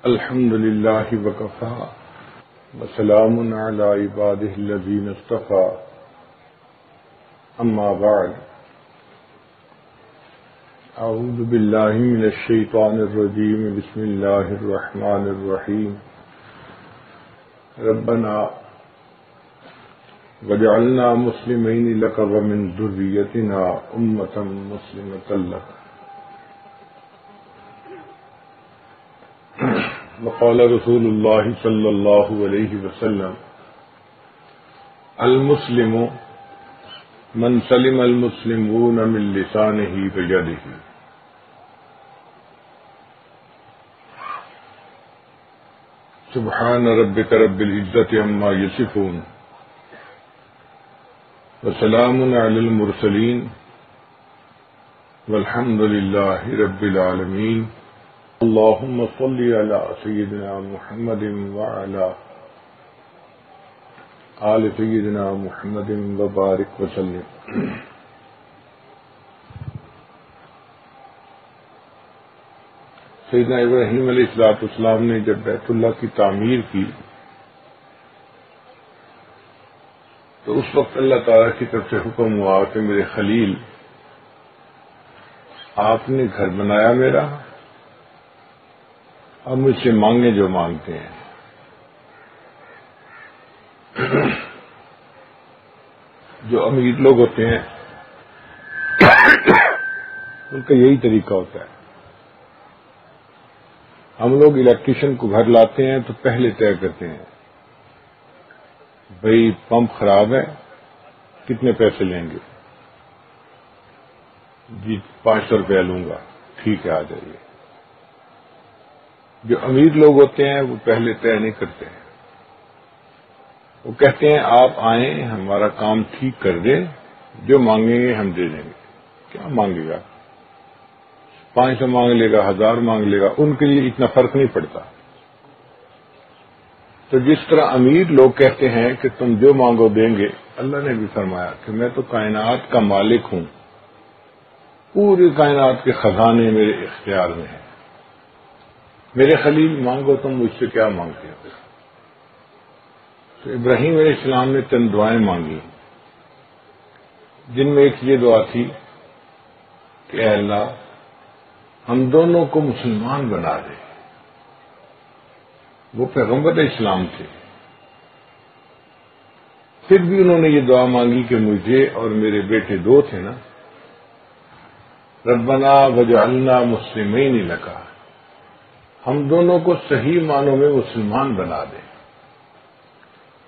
الحمد للہ وکفى وسلام علی عبادہ الذین اصطفى اما بعد اعوذ باللہ من الشیطان الرجیم بسم اللہ الرحمن الرحیم ربنا وجعلنا مسلمین لک ومن ذریتنا امۃ مسلمۃ لک وقال رسول اللہ صلی اللہ علیہ وسلم المسلم من سلم المسلمون من لسانہ ویدہ سبحان ربک رب العزۃ عما یصفون وسلام علی المرسلین والحمد للہ رب العالمین اللهم صل على سيدنا محمد وعلى آل سيدنا محمد وبارك وسلم. سیدنا ابراہیم علیہ السلام نے جب بیت اللہ کی تعمیر کی تو اس وقت اللہ تعالیٰ کی طرف سے حکم ہوا کہ میرے خلیل آپ نے گھر بنایا میرا، اب مجھ سے مانگیں جو مانگتے ہیں. جو امیر لوگ ہوتے ہیں ان کا یہی طریقہ ہوتا ہے. ہم لوگ الیکٹریشین کو گھر لاتے ہیں تو پہلے طے کرتے ہیں بھئی پمپ خراب ہے، کتنے پیسے لیں گے؟ جی 500 روپیہ لوں گا. ٹھیک ہے، آ جائیے. جو امیر لوگ ہوتے ہیں وہ پہلے طے نہیں کرتے ہیں. وہ کہتے ہیں آپ آئیں، ہمارا کام ٹھیک کر دیں، جو مانگیں گے ہم دے دیں گے. کیا مانگے گا؟ 500 مانگ لے گا، 1000 مانگ لے گا، ان کے لیے اتنا فرق نہیں پڑتا. تو جس طرح امیر لوگ کہتے ہیں کہ تم جو مانگو دیں گے، اللہ نے بھی فرمایا کہ میں تو کائنات کا مالک ہوں، پوری کائنات کے خزانے میرے اختیار میں ہیں. میرے خلیل مانگو تم مجھ سے کیا مانگتے ہو؟ تو ابراہیم علیہ السلام نے 3 دعائیں مانگی، جن میں ایک یہ دعا تھی کہ اے اللہ ہم دونوں کو مسلمان بنا دے. وہ پیغمبر اسلام تھے، پھر بھی انہوں نے یہ دعا مانگی کہ مجھے اور میرے بیٹے 2 تھے نا، ربنا وجعلنا مسلمین لک، ہم دونوں کو صحیح معنوں میں مسلمان بنا دیں.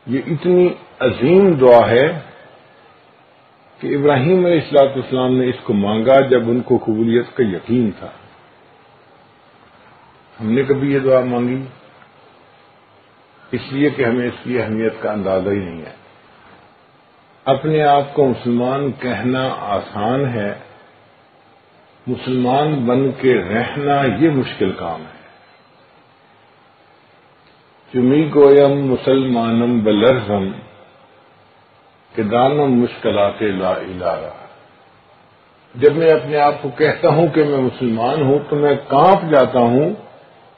یہ اتنی عظیم دعا ہے کہ ابراہیم علیہ السلام نے اس کو مانگا جب ان کو قبولیت کا یقین تھا. ہم نے کبھی یہ دعا مانگی؟ اس لیے کہ ہمیں اس کی اہمیت کا اندازہ ہی نہیں ہے. اپنے آپ کو مسلمان کہنا آسان ہے، مسلمان بن کے رہنا یہ مشکل کام ہے. چمی گویم مسلمانم بلرزم کہ دانم مشکلات لا الہ. جب میں اپنے آپ کو کہتا ہوں کہ میں مسلمان ہوں تو میں کانپ جاتا ہوں،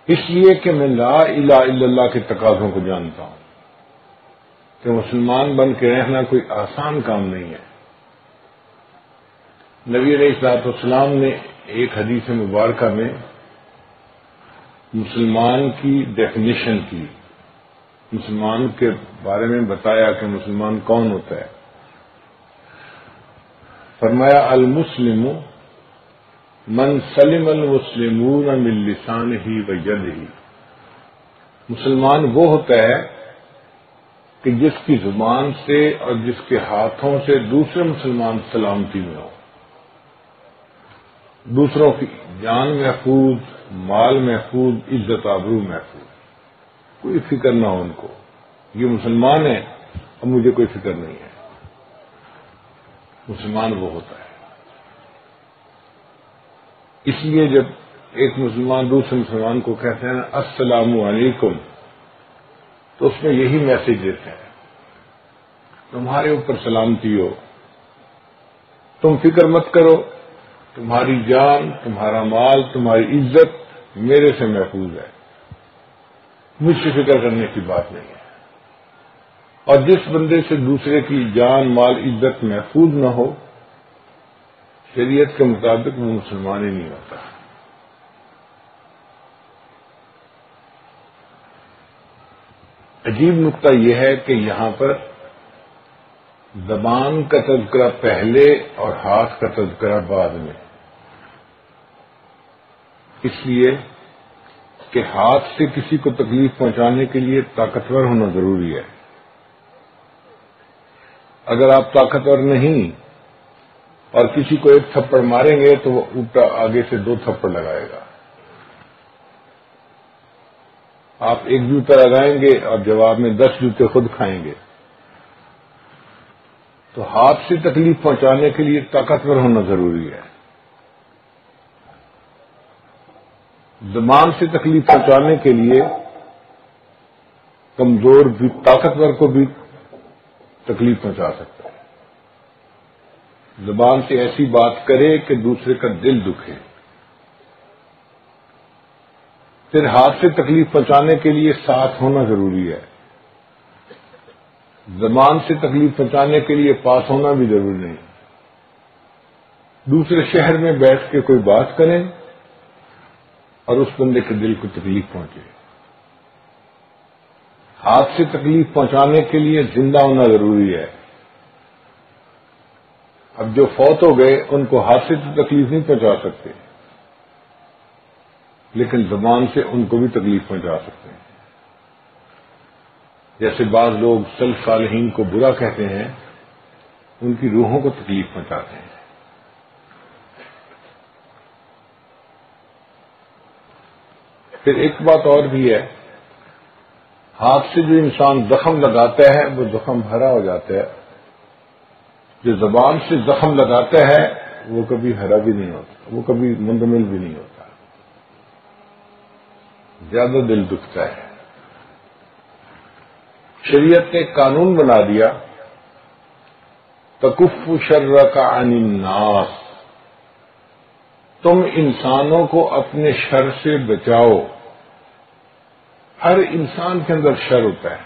اس لیے کہ میں لا الہ الا اللہ کے تقاضوں کو جانتا ہوں کہ مسلمان بن کے رہنا کوئی آسان کام نہیں ہے. نبی علیہ السلام نے ایک حدیث مبارکہ میں مسلمان کی ڈیفینیشن کی، مسلمان کے بارے میں بتایا کہ مسلمان کون ہوتا ہے. فرمایا المسلم من سلم المسلمون من لسانہ ویدہ. مسلمان وہ ہوتا ہے کہ جس کی زبان سے اور جس کے ہاتھوں سے دوسرے مسلمان سلامتی میں ہو، دوسروں کی جان محفوظ، مال محفوظ، عزت آبرو محفوظ، کوئی فکر نہ ہو ان کو. یہ مسلمان ہے، اب مجھے کوئی فکر نہیں ہے. مسلمان وہ ہوتا ہے. اس لیے جب ایک مسلمان دوسرے مسلمان کو کہتے ہیں السلام علیکم، تو اس میں یہی میسج دیتے ہیں تمہارے اوپر سلامتی ہو، تم فکر مت کرو، تمہاری جان، تمہارا مال، تمہاری عزت میرے سے محفوظ ہے. مجھ سے فکر کرنے کی بات نہیں ہے. اور جس بندے سے دوسرے کی جان مال عزت محفوظ نہ ہو، شریعت کے مطابق وہ مسلمان ہی نہیں ہوتا. عجیب نقطہ یہ ہے کہ یہاں پر زبان کا تذکرہ پہلے اور ہاتھ کا تذکرہ بعد میں، اس لیے کہ ہاتھ سے کسی کو تکلیف پہنچانے کے لیے طاقتور ہونا ضروری ہے. اگر آپ طاقتور نہیں اور کسی کو ایک تھپڑ ماریں گے تو وہ الٹا آگے سے 2 تھپڑ لگائے گا. آپ ایک جوتا لگائیں گے اور جواب میں 10 جوتے خود کھائیں گے. تو ہاتھ سے تکلیف پہنچانے کے لیے طاقتور ہونا ضروری ہے. زبان سے تکلیف پہنچانے کے لیے کمزور بھی طاقتور کو بھی تکلیف پہنچا سکتا ہے. زبان سے ایسی بات کرے کہ دوسرے کا دل دکھے. پھر ہاتھ سے تکلیف پہنچانے کے لیے ساتھ ہونا ضروری ہے. زبان سے تکلیف پہنچانے کے لیے پاس ہونا بھی ضروری نہیں. دوسرے شہر میں بیٹھ کے کوئی بات کریں اور اس بندے کے دل کو تکلیف پہنچے. ہاتھ سے تکلیف پہنچانے کے لیے زندہ ہونا ضروری ہے. اب جو فوت ہو گئے ان کو ہاتھ سے تو تکلیف نہیں پہنچا سکتے، لیکن زبان سے ان کو بھی تکلیف پہنچا سکتے ہیں. جیسے بعض لوگ سلف صالحین کو برا کہتے ہیں، ان کی روحوں کو تکلیف پہنچاتے ہیں. پھر ایک بات اور بھی ہے، ہاتھ سے جو انسان زخم لگاتا ہے وہ زخم ہرا ہو جاتا ہے. جو زبان سے زخم لگاتا ہے وہ کبھی ہرا بھی نہیں ہوتا، وہ کبھی مندمل بھی نہیں ہوتا، زیادہ دل دکھتا ہے. شریعت نے قانون بنا دیا، تکف شرک عن الناس، تم انسانوں کو اپنے شر سے بچاؤ. ہر انسان کے اندر شر ہوتا ہے.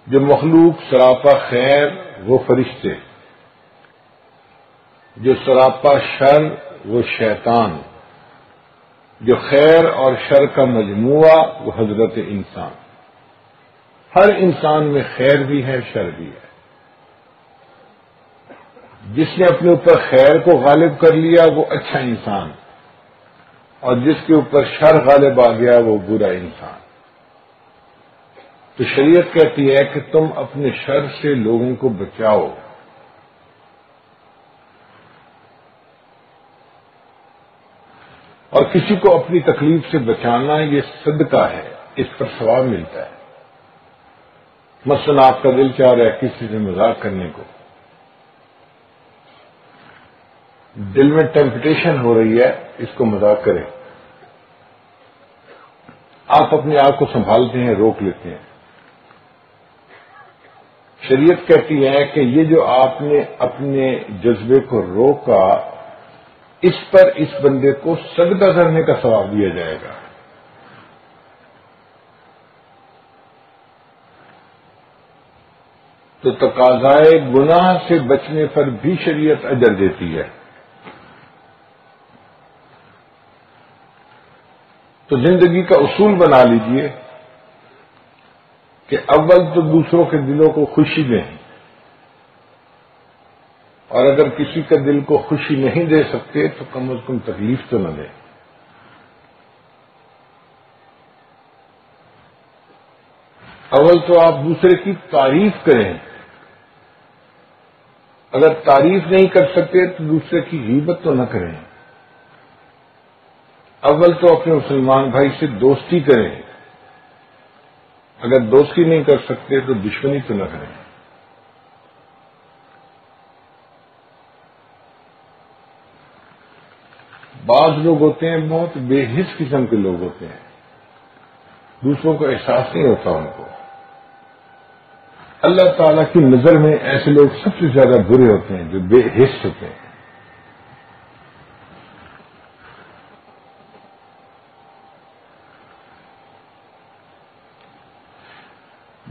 جو مخلوق سراپا خیر وہ فرشتے، جو سراپا شر وہ شیطان، جو خیر اور شر کا مجموعہ وہ حضرت انسان. ہر انسان میں خیر بھی ہے، شر بھی ہے. جس نے اپنے اوپر خیر کو غالب کر لیا وہ اچھا انسان، اور جس کے اوپر شر غالب آ گیا وہ برا انسان. تو شریعت کہتی ہے کہ تم اپنے شر سے لوگوں کو بچاؤ. اور کسی کو اپنی تکلیف سے بچانا یہ صدقہ ہے، اس پر ثواب ملتا ہے. مثلا آپ کا دل چاہ رہا ہے کسی سے مذاق کرنے کو، دل میں ٹیمپٹیشن ہو رہی ہے اس کو مذاق کریں، آپ اپنے آپ کو سنبھالتے ہیں، روک لیتے ہیں. شریعت کہتی ہے کہ یہ جو آپ نے اپنے جذبے کو روکا، اس پر اس بندے کو صدقہ کرنے کا ثواب دیا جائے گا. تو تقاضائے گناہ سے بچنے پر بھی شریعت اجر دیتی ہے. تو زندگی کا اصول بنا لیجئے کہ اول تو دوسروں کے دلوں کو خوشی دیں، اور اگر کسی کا دل کو خوشی نہیں دے سکتے تو کم از کم تکلیف تو نہ دیں. اول تو آپ دوسرے کی تعریف کریں، اگر تعریف نہیں کر سکتے تو دوسرے کی غیبت تو نہ کریں. اول تو اپنے مسلمان بھائی سے دوستی کریں، اگر دوستی نہیں کر سکتے تو دشمنی تو نہ کریں. بعض لوگ ہوتے ہیں بہت بے حس قسم کے لوگ ہوتے ہیں، دوسروں کو احساس نہیں ہوتا ان کو. اللہ تعالیٰ کی نظر میں ایسے لوگ سب سے زیادہ برے ہوتے ہیں جو بے حس ہوتے ہیں.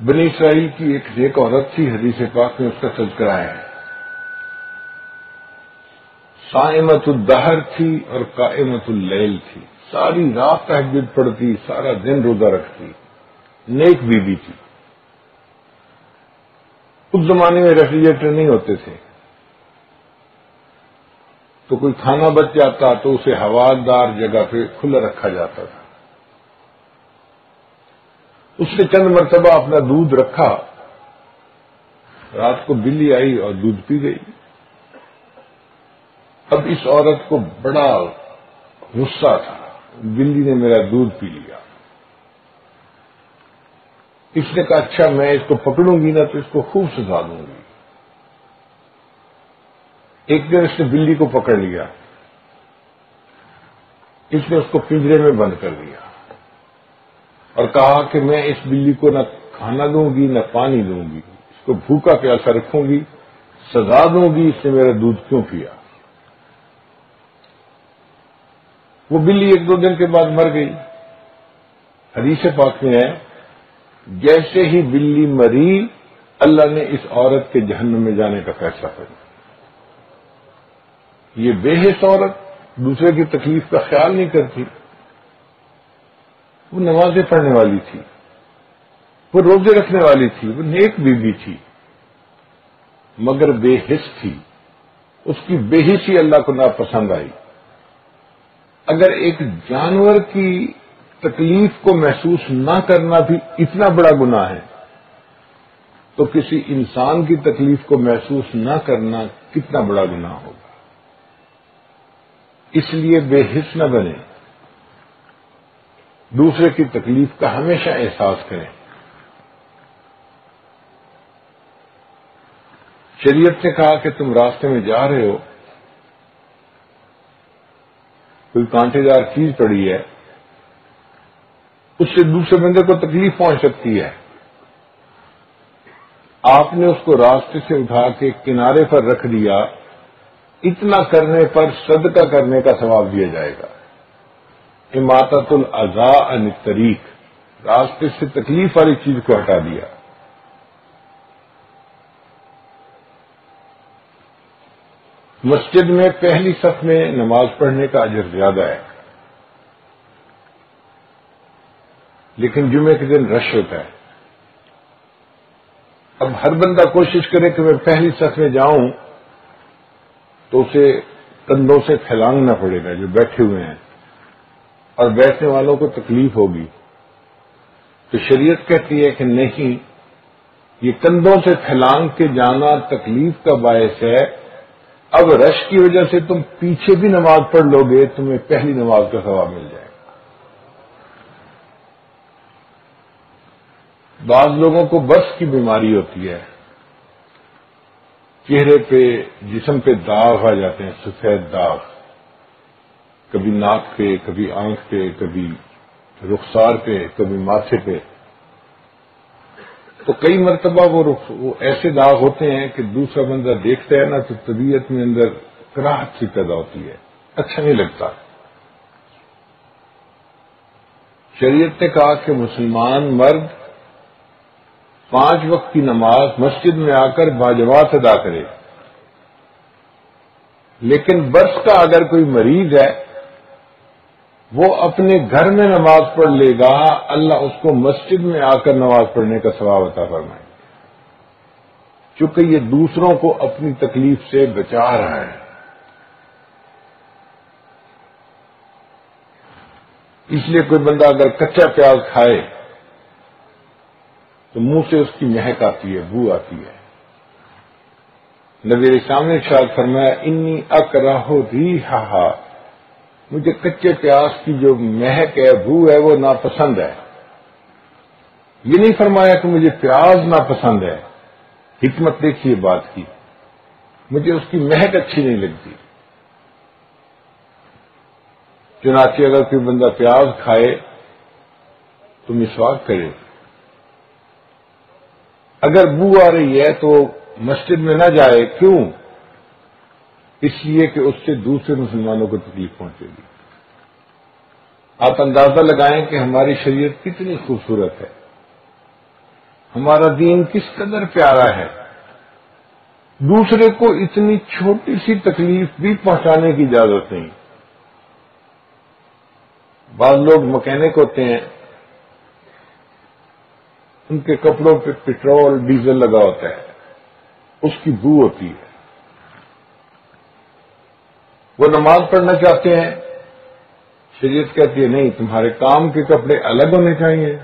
بنی اسرائیل کی ایک عورت تھی، حدیث پاک میں اس کا تذکرہ ہے، صائمۃ الدہر تھی اور قائمۃ اللیل تھی، ساری رات تہجد پڑھتی، سارا دن روزہ رکھتی، نیک بیوی تھی۔ اس زمانے میں ریفریجریٹر نہیں ہوتے تھے، تو کوئی کھانا بچ جاتا تو اسے ہوادار جگہ پہ کھلا رکھا جاتا تھا۔ اس نے چند مرتبہ اپنا دودھ رکھا، رات کو بلی آئی اور دودھ پی گئی۔ اب اس عورت کو بڑا غصہ تھا، بلی نے میرا دودھ پی لیا۔ اس نے کہا اچھا میں اس کو پکڑوں گی نا تو اس کو خوب سزا دوں گی۔ ایک دن اس نے بلی کو پکڑ لیا، اس نے اس کو پنجرے میں بند کر دیا اور کہا کہ میں اس بلی کو نہ کھانا دوں گی نہ پانی دوں گی، اس کو بھوکا پیاسا رکھوں گی، سزا دوں گی اس نے میرا دودھ کیوں پیا۔ وہ بلی ایک دو دن کے بعد مر گئی۔ حدیث پاک میں ہے جیسے ہی بلی مری اللہ نے اس عورت کے جہنم میں جانے کا فیصلہ کیا۔ یہ بے حس عورت دوسرے کی تکلیف کا خیال نہیں کرتی، وہ نمازیں پڑھنے والی تھی، وہ روزے رکھنے والی تھی، وہ نیک بیوی تھی، مگر بے حس تھی۔ اس کی بے حسی اللہ کو ناپسند آئی۔ اگر ایک جانور کی تکلیف کو محسوس نہ کرنا بھی اتنا بڑا گناہ ہے تو کسی انسان کی تکلیف کو محسوس نہ کرنا کتنا بڑا گناہ ہوگا۔ اس لیے بے حس نہ بنے، دوسرے کی تکلیف کا ہمیشہ احساس کریں۔ شریعت نے کہا کہ تم راستے میں جا رہے ہو، کوئی کانٹے دار چیز پڑی ہے، اس سے دوسرے بندے کو تکلیف پہنچ سکتی ہے، آپ نے اس کو راستے سے اٹھا کے کنارے پر رکھ دیا، اتنا کرنے پر صدقہ کرنے کا ثواب دیا جائے گا۔ اماطۃ الاذی عن الطریق، راستے سے تکلیف والی چیز کو ہٹا دیا۔ مسجد میں پہلی صف میں نماز پڑھنے کا اجر زیادہ ہے، لیکن جمعے کے دن رش ہوتا ہے۔ اب ہر بندہ کوشش کرے کہ میں پہلی صف میں جاؤں تو اسے کندھوں سے پھیلانگنا پڑے گا جو بیٹھے ہوئے ہیں، اور بیٹھنے والوں کو تکلیف ہوگی۔ تو شریعت کہتی ہے کہ نہیں، یہ کندھوں سے پھیلانگ کے جانا تکلیف کا باعث ہے، اب رش کی وجہ سے تم پیچھے بھی نماز پڑھ لو گے، تمہیں پہلی نماز کا ثواب مل جائے گا۔ بعض لوگوں کو برس کی بیماری ہوتی ہے، چہرے پہ جسم پہ داغ آ جاتے ہیں، سفید داغ، کبھی ناک پہ، کبھی آنکھ پہ، کبھی رخسار پہ، کبھی ماتھے پہ۔ تو کئی مرتبہ وہ ایسے داغ ہوتے ہیں کہ دوسرا بندہ دیکھتا ہے نا تو طبیعت میں اندر کراہٹ سی پیدا ہوتی ہے، اچھا نہیں لگتا۔ شریعت نے کہا کہ مسلمان مرد 5 وقت کی نماز مسجد میں آ کر باجماعت ادا کرے، لیکن برس کا اگر کوئی مریض ہے وہ اپنے گھر میں نماز پڑھ لے گا، اللہ اس کو مسجد میں آ کر نماز پڑھنے کا ثواب عطا فرمائے گا، چونکہ یہ دوسروں کو اپنی تکلیف سے بچا رہا ہے۔ اس لیے کوئی بندہ اگر کچا پیاز کھائے تو منہ سے اس کی مہک آتی ہے، بو آتی ہے۔ نبی اسلام نے ارشاد فرمایا انی اکرہ ریحھا، مجھے کچے پیاز کی جو مہک ہے، بو ہے، وہ ناپسند ہے۔ یہ نہیں فرمایا کہ مجھے پیاز ناپسند ہے، حکمت دیکھیے بات کی، مجھے اس کی مہک اچھی نہیں لگتی۔ چنانچہ اگر کوئی بندہ پیاز کھائے تو مسواک کرے، اگر بو آ رہی ہے تو مسجد میں نہ جائے، کیوں؟ اس لیے کہ اس سے دوسرے مسلمانوں کو تکلیف پہنچے گی۔ آپ اندازہ لگائیں کہ ہماری شریعت کتنی خوبصورت ہے۔ ہمارا دین کس قدر پیارا ہے. دوسرے کو اتنی چھوٹی سی تکلیف بھی پہنچانے کی اجازت نہیں. بعض لوگ مکینک ہوتے ہیں، ان کے کپڑوں پہ پٹرول ڈیزل لگا ہوتا ہے، اس کی بو ہوتی ہے. وہ نماز پڑھنا چاہتے ہیں، شریعت کہتی ہے نہیں، تمہارے کام کے کپڑے الگ ہونے چاہیے،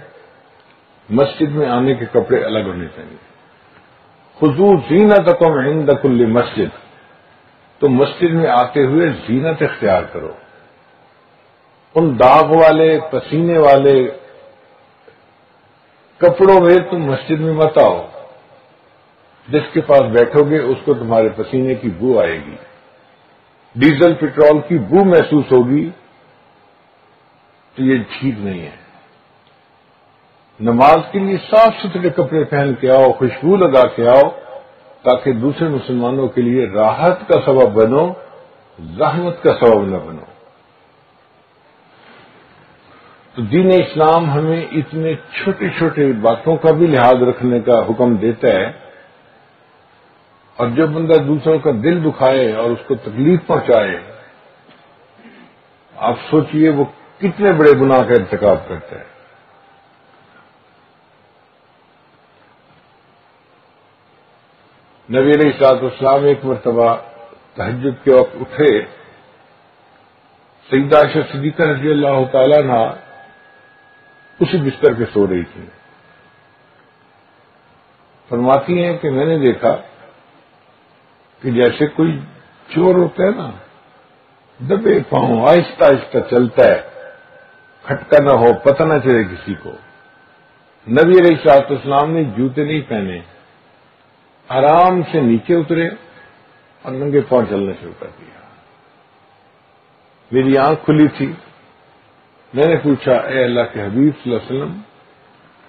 مسجد میں آنے کے کپڑے الگ ہونے چاہیے. خذوا زینتکم عند کل مسجد، تو مسجد میں آتے ہوئے زینت اختیار کرو. ان داغ والے پسینے والے کپڑوں میں تم مسجد میں مت آؤ. جس کے پاس بیٹھو گے اس کو تمہارے پسینے کی بو آئے گی، ڈیزل پٹرول کی بو محسوس ہوگی، تو یہ ٹھیک نہیں ہے. نماز کے لیے صاف ستھرے کپڑے پہن کے آؤ، خوشبو لگا کے آؤ، تاکہ دوسرے مسلمانوں کے لیے راحت کا سبب بنو، زحمت کا سبب نہ بنو. تو دین اسلام ہمیں اتنے چھوٹے چھوٹے باتوں کا بھی لحاظ رکھنے کا حکم دیتا ہے، اور جو بندہ دوسروں کا دل دکھائے اور اس کو تکلیف پہنچائے، آپ سوچئے وہ کتنے بڑے گناہ کا ارتکاب کرتا ہے. نبی علیہ الصلوۃ والسلام ایک مرتبہ تہجد کے وقت اٹھے، سیدہ عائشہ صدیقہ رضی اللہ تعالیٰ عنہا اسی بستر پہ سو رہی تھی. فرماتی ہیں کہ میں نے دیکھا کہ جیسے کوئی چور ہوتا ہے نا، دبے پاؤں آہستہ آہستہ چلتا ہے، کھٹکا نہ ہو، پتہ نہ چلے کسی کو. نبی علیہ الصلوۃ والسلام نے جوتے نہیں پہنے، آرام سے نیچے اترے اور ننگے پاؤں چلنا شروع کر دیا. میری آنکھ کھلی تھی، میں نے پوچھا اے اللہ کے حبیب صلی اللہ علیہ وسلم،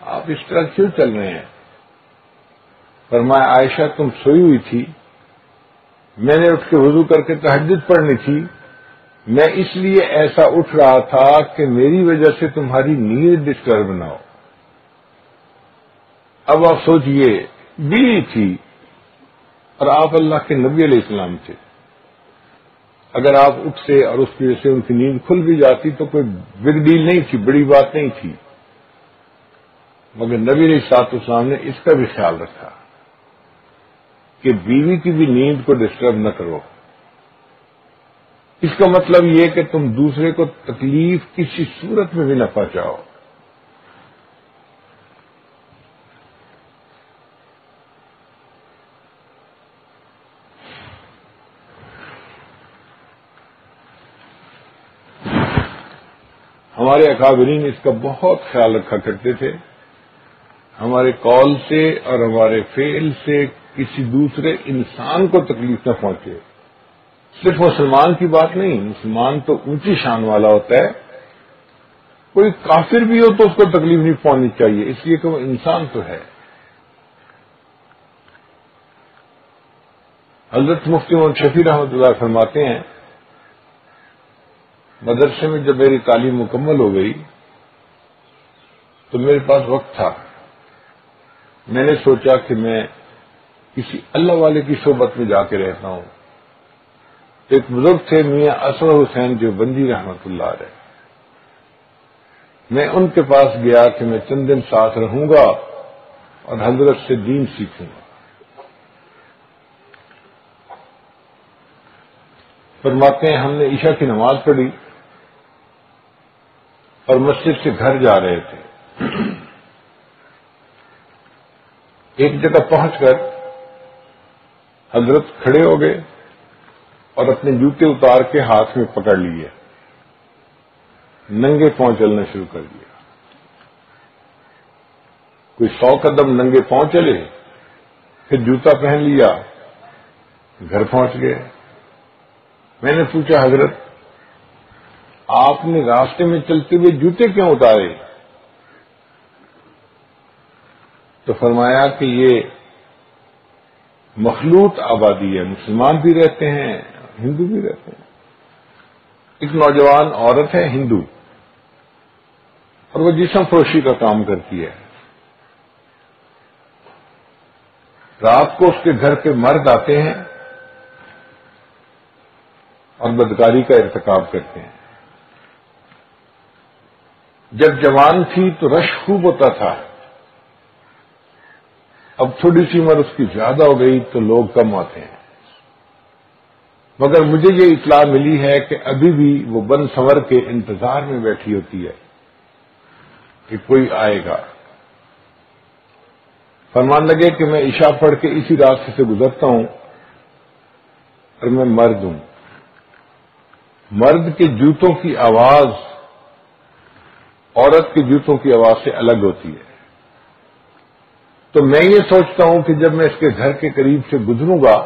آپ اس طرح کیوں چل رہے ہیں؟ فرمایا عائشہ تم سوئی ہوئی تھی، میں نے اٹھ کے وضو کر کے تہجد پڑھنی تھی، میں اس لیے ایسا اٹھ رہا تھا کہ میری وجہ سے تمہاری نیند ڈسٹرب نہ ہو. اب آپ سوچئے، بیوی تھی اور آپ اللہ کے نبی علیہ السلام تھے، اگر آپ اٹھتے اور اس کی وجہ سے ان کی نیند کھل بھی جاتی تو کوئی بگ ڈیل نہیں تھی، بڑی بات نہیں تھی. مگر نبی علیہ الصلوۃ والسلام نے اس کا بھی خیال رکھا کہ بیوی کی بھی نیند کو ڈسٹرب نہ کرو. اس کا مطلب یہ کہ تم دوسرے کو تکلیف کسی صورت میں بھی نہ پہنچاؤ. ہمارے اکابرین اس کا بہت خیال رکھا کرتے تھے. ہمارے قول سے اور ہمارے فعل سے کسی دوسرے انسان کو تکلیف نہ پہنچے. صرف مسلمان کی بات نہیں، مسلمان تو اونچی شان والا ہوتا ہے، کوئی کافر بھی ہو تو اس کو تکلیف نہیں پہنچنی چاہیے، اس لیے کہ وہ انسان تو ہے. حضرت مفتی محمد شفیع رحمۃ اللہ فرماتے ہیں، مدرسے میں جب میری تعلیم مکمل ہو گئی تو میرے پاس وقت تھا. میں نے سوچا کہ میں کسی اللہ والے کی صحبت میں جا کے رہتا ہوں. ایک بزرگ تھے میاں اسرار حسین دیوبندی رحمۃ اللہ علیہ، میں ان کے پاس گیا کہ میں چند دن ساتھ رہوں گا اور حضرت سے دین سیکھوں گا. فرماتے ہیں ہم نے عشاء کی نماز پڑھی اور مسجد سے گھر جا رہے تھے. ایک جگہ پہنچ کر حضرت کھڑے ہو گئے اور اپنے جوتے اتار کے ہاتھ میں پکڑ لیے، ننگے پاؤں چلنا شروع کر دیا. کوئی 100 قدم ننگے پاؤں چلے، پھر جوتا پہن لیا، گھر پہنچ گئے. میں نے پوچھا حضرت آپ نے راستے میں چلتے ہوئے جوتے کیوں اتارے؟ تو فرمایا کہ یہ مخلوط آبادی ہے، مسلمان بھی رہتے ہیں، ہندو بھی رہتے ہیں. ایک نوجوان عورت ہے ہندو اور وہ جسم فروشی کا کام کرتی ہے. رات کو اس کے گھر پہ مرد آتے ہیں اور بدکاری کا ارتکاب کرتے ہیں. جب جوان تھی تو رش خوب ہوتا تھا، اب تھوڑی سی عمر اس کی زیادہ ہو گئی تو لوگ کم آتے ہیں. مگر مجھے یہ اطلاع ملی ہے کہ ابھی بھی وہ بن سنور کے انتظار میں بیٹھی ہوتی ہے کہ کوئی آئے گا. فرمان لگے کہ میں عشاء پڑھ کے اسی راستے سے گزرتا ہوں اور میں مرد ہوں. مرد کے جوتوں کی آواز عورت کے جوتوں کی آواز سے الگ ہوتی ہے. تو میں یہ سوچتا ہوں کہ جب میں اس کے گھر کے قریب سے گزروں گا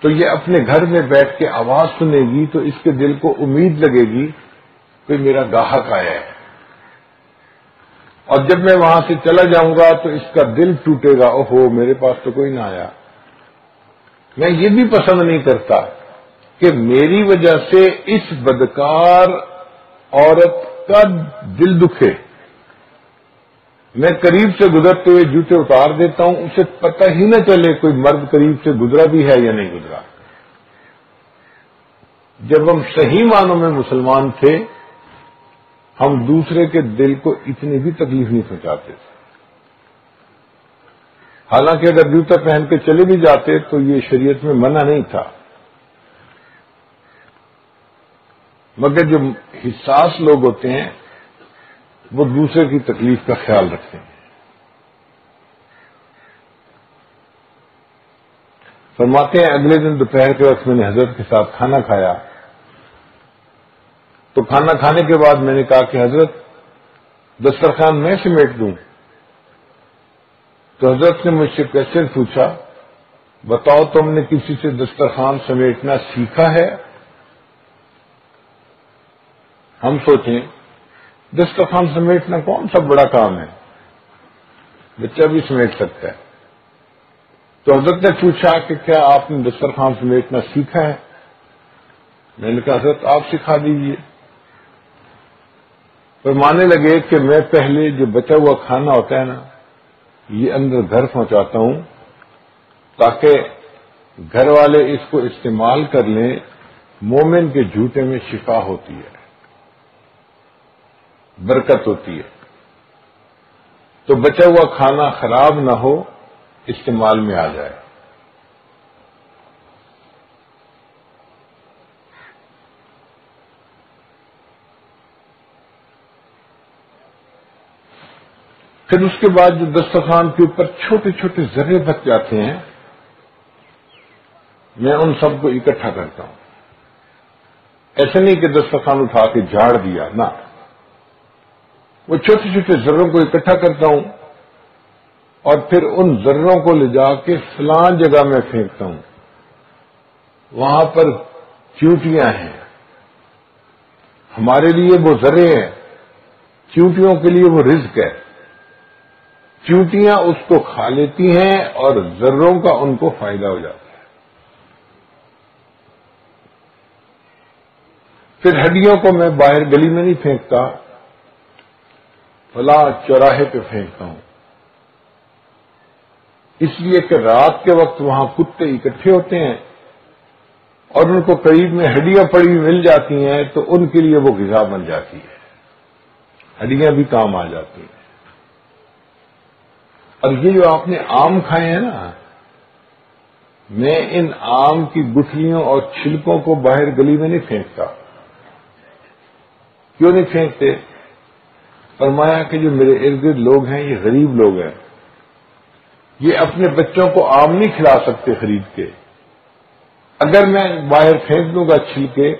تو یہ اپنے گھر میں بیٹھ کے آواز سنے گی تو اس کے دل کو امید لگے گی کہ میرا گاہک آیا ہے، اور جب میں وہاں سے چلا جاؤں گا تو اس کا دل ٹوٹے گا، اوہو میرے پاس تو کوئی نہ آیا. میں یہ بھی پسند نہیں کرتا کہ میری وجہ سے اس بدکار عورت کا دل دکھے. میں قریب سے گزرتے ہوئے جوتے اتار دیتا ہوں، اسے پتہ ہی نہ چلے کوئی مرد قریب سے گزرا بھی ہے یا نہیں گزرا. جب ہم صحیح معنوں میں مسلمان تھے ہم دوسرے کے دل کو اتنی بھی تکلیف نہیں پہنچاتے تھے. حالانکہ اگر جوتا پہن کے چلے بھی جاتے تو یہ شریعت میں منع نہیں تھا، مگر جو حساس لوگ ہوتے ہیں وہ دوسرے کی تکلیف کا خیال رکھتے ہیں. فرماتے ہیں اگلے دن دوپہر کے وقت میں نے حضرت کے ساتھ کھانا کھایا تو کھانا کھانے کے بعد میں نے کہا کہ حضرت دسترخوان میں سمیٹ دوں. تو حضرت نے مجھ سے کوشچن پوچھا، بتاؤ تم نے کسی سے دسترخوان سمیٹنا سیکھا ہے؟ ہم سوچیں دسترخوان سمیٹنا کون سا بڑا کام ہے، بچہ بھی سمیٹ سکتا ہے. تو حضرت نے پوچھا کہ کیا آپ نے دسترخوان سمیٹنا سیکھا ہے؟ میں نے کہا حضرت آپ سکھا دیجیے. فرمانے لگے کہ میں پہلے جو بچا ہوا کھانا ہوتا ہے نا یہ اندر گھر پہنچاتا ہوں تاکہ گھر والے اس کو استعمال کر لیں. مومن کے جھوٹے میں شفا ہوتی ہے، برکت ہوتی ہے. تو بچا ہوا کھانا خراب نہ ہو، استعمال میں آ جائے. پھر اس کے بعد جو دسترخوان کے اوپر چھوٹے چھوٹے ذرے بچ جاتے ہیں میں ان سب کو اکٹھا کرتا ہوں. ایسے نہیں کہ دسترخوان اٹھا کے جھاڑ دیا، نہ، وہ چھوٹے چھوٹے ذروں کو اکٹھا کرتا ہوں اور پھر ان ذروں کو لے جا کے فلاں جگہ میں پھینکتا ہوں. وہاں پر چیونٹیاں ہیں، ہمارے لیے وہ ذرے ہیں، چیونٹیوں کے لیے وہ رزق ہے. چیونٹیاں اس کو کھا لیتی ہیں اور ذروں کا ان کو فائدہ ہو جاتا ہے. پھر ہڈیوں کو میں باہر گلی میں نہیں پھینکتا، فلاں چوراہے پہ پھینکتا ہوں، اس لیے کہ رات کے وقت وہاں کتے اکٹھے ہوتے ہیں اور ان کو قریب میں ہڈیاں پڑی ہوئی مل جاتی ہیں تو ان کے لیے وہ غذا بن جاتی ہے، ہڈیاں بھی کام آ جاتی ہیں. اور یہ جو آپ نے آم کھائے ہیں نا، میں ان آم کی گٹھلیوں اور چھلکوں کو باہر گلی میں نہیں پھینکتا. کیوں نہیں پھینکتے؟ فرمایا کہ جو میرے ارد گرد لوگ ہیں یہ غریب لوگ ہیں، یہ اپنے بچوں کو آم نہیں کھلا سکتے خرید کے. اگر میں باہر پھینک دوں گا چھلکے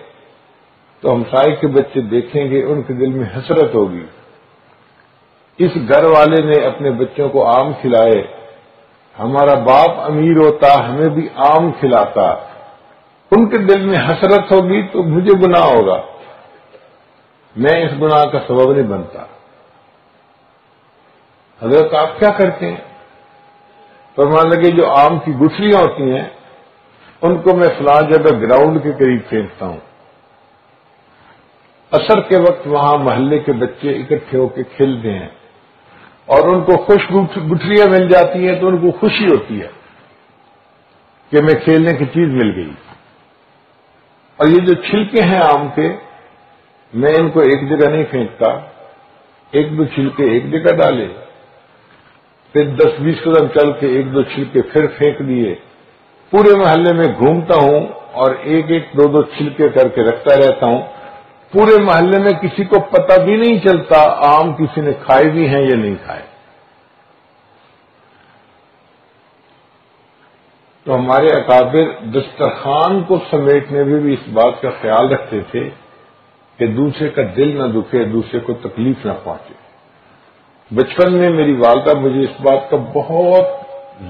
تو ہمسائے کے بچے دیکھیں گے، ان کے دل میں حسرت ہوگی، اس گھر والے نے اپنے بچوں کو آم کھلائے، ہمارا باپ امیر ہوتا ہمیں بھی آم کھلاتا. ان کے دل میں حسرت ہوگی تو مجھے گناہ ہوگا، میں اس گناہ کا سبب نہیں بنتا. حضرت آپ کیا کرتے ہیں؟ فرمان لگے جو آم کی گٹھلیاں ہوتی ہیں ان کو میں فلاں جگہ گراؤنڈ کے قریب پھینکتا ہوں. عصر کے وقت وہاں محلے کے بچے اکٹھے ہو کے کھیلتے ہیں، اور ان کو خوش گٹھلیاں مل جاتی ہیں تو ان کو خوشی ہوتی ہے کہ میں کھیلنے کی چیز مل گئی. اور یہ جو چھلکے ہیں آم کے، میں ان کو ایک جگہ نہیں پھینکتا، ایک دو چھلکے ایک جگہ ڈالے، پھر 10-20 قدم چل کے ایک دو چھلکے پھر پھینک دیے. پورے محلے میں گھومتا ہوں اور ایک ایک دو دو چھلکے کر کے رکھتا رہتا ہوں. پورے محلے میں کسی کو پتہ بھی نہیں چلتا آم کسی نے کھائے بھی ہیں یا نہیں کھائے. تو ہمارے اکابر دسترخوان کو سمیٹنے میں بھی اس بات کا خیال رکھتے تھے کہ دوسرے کا دل نہ دکھے، دوسرے کو تکلیف نہ پہنچے. بچپن میں میری والدہ مجھے اس بات کا بہت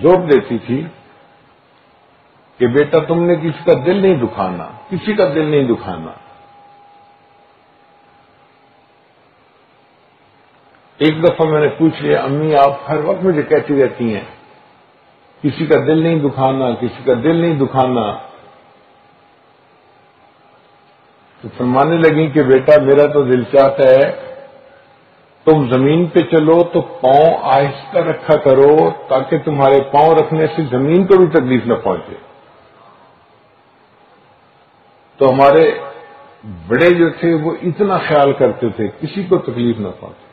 زور دیتی تھی کہ بیٹا تم نے کسی کا دل نہیں دکھانا، کسی کا دل نہیں دکھانا. ایک دفعہ میں نے پوچھ لیا، امی آپ ہر وقت مجھے کہتی رہتی ہیں کسی کا دل نہیں دکھانا، کسی کا دل نہیں دکھانا. تو فرمانے لگی کہ بیٹا میرا تو دل چاہتا ہے تم زمین پہ چلو تو پاؤں آہستہ رکھا کرو تاکہ تمہارے پاؤں رکھنے سے زمین کو بھی تکلیف نہ پہنچے. تو ہمارے بڑے جو تھے وہ اتنا خیال کرتے تھے کسی کو تکلیف نہ پہنچے.